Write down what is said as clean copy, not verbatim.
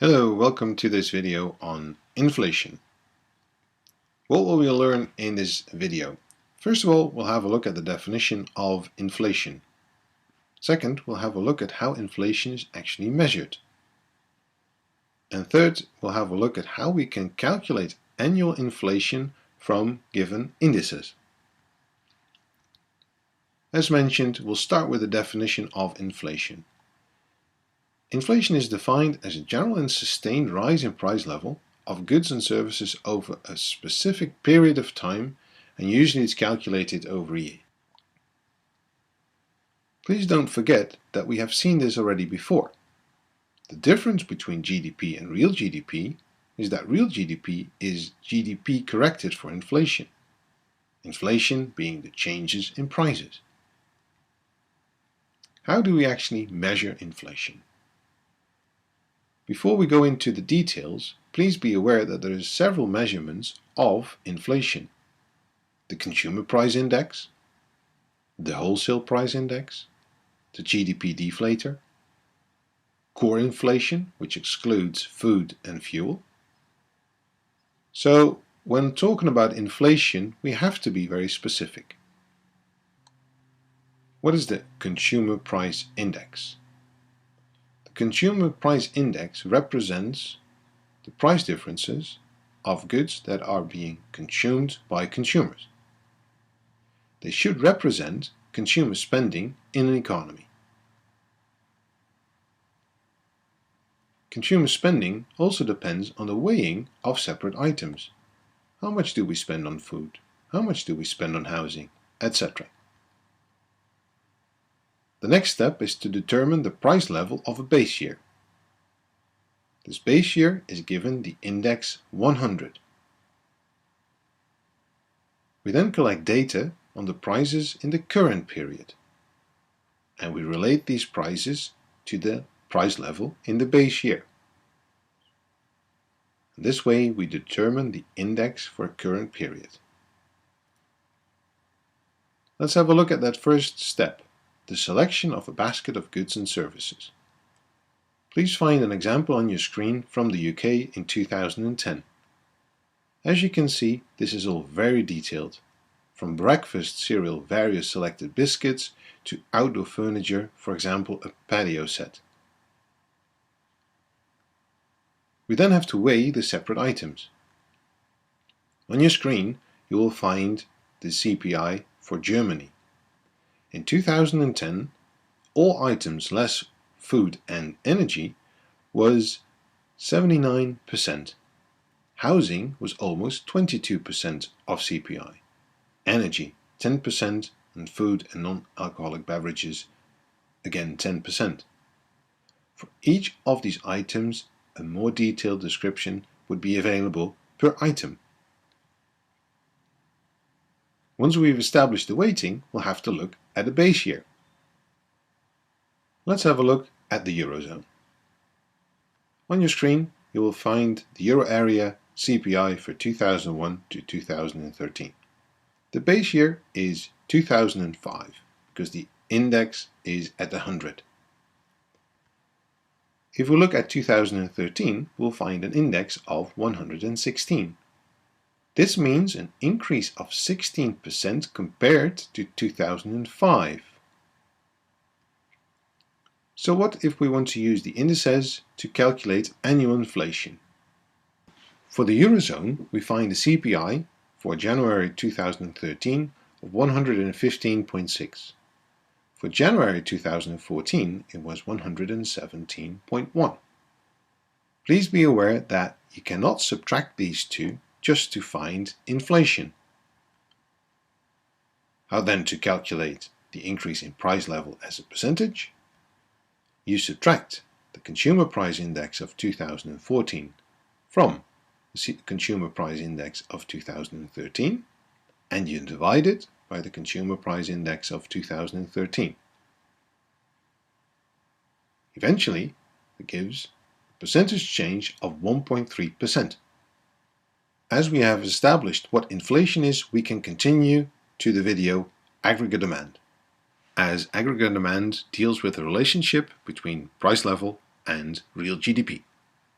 Hello, welcome to this video on inflation. What will we learn in this video? First of all, we'll have a look at the definition of inflation. Second, we'll have a look at how inflation is actually measured. And third, we'll have a look at how we can calculate annual inflation from given indices. As mentioned, we'll start with the definition of inflation. Inflation is defined as a general and sustained rise in price level of goods and services over a specific period of time, and usually it's calculated over a year. Please don't forget that we have seen this already before. The difference between GDP and real GDP is that real GDP is GDP corrected for inflation. Inflation being the changes in prices. How do we actually measure inflation? Before we go into the details, please be aware that there are several measurements of inflation. The Consumer Price Index, the Wholesale Price Index, the GDP deflator, core inflation, which excludes food and fuel. So, when talking about inflation, we have to be very specific. What is the Consumer Price Index? The Consumer Price Index represents the price differences of goods that are being consumed by consumers. They should represent consumer spending in an economy. Consumer spending also depends on the weighing of separate items. How much do we spend on food? How much do we spend on housing? Etc. The next step is to determine the price level of a base year. This base year is given the index 100. We then collect data on the prices in the current period, and we relate these prices to the price level in the base year. This way we determine the index for a current period. Let's have a look at that first step. The selection of a basket of goods and services. Please find an example on your screen from the UK in 2010. As you can see, this is all very detailed, from breakfast cereal various selected biscuits to outdoor furniture, for example a patio set. We then have to weigh the separate items. On your screen you will find the CPI for Germany. In 2010, all items less food and energy was 79%. Housing was almost 22% of CPI. Energy 10%, and food and non-alcoholic beverages again 10%. For each of these items, a more detailed description would be available per item. Once we've established the weighting, we'll have to look at a base year. Let's have a look at the Eurozone. On your screen, you will find the Euro area CPI for 2001 to 2013. The base year is 2005 because the index is at 100. If we look at 2013, we'll find an index of 116. This means an increase of 16% compared to 2005. So what if we want to use the indices to calculate annual inflation? For the Eurozone, we find the CPI for January 2013 of 115.6. For January 2014, it was 117.1. Please be aware that you cannot subtract these two just to find inflation. How then to calculate the increase in price level as a percentage? You subtract the Consumer Price Index of 2014 from the Consumer Price Index of 2013, and you divide it by the Consumer Price Index of 2013. Eventually, it gives a percentage change of 1.3%. As we have established what inflation is, we can continue to the video aggregate demand, as aggregate demand deals with the relationship between price level and real GDP.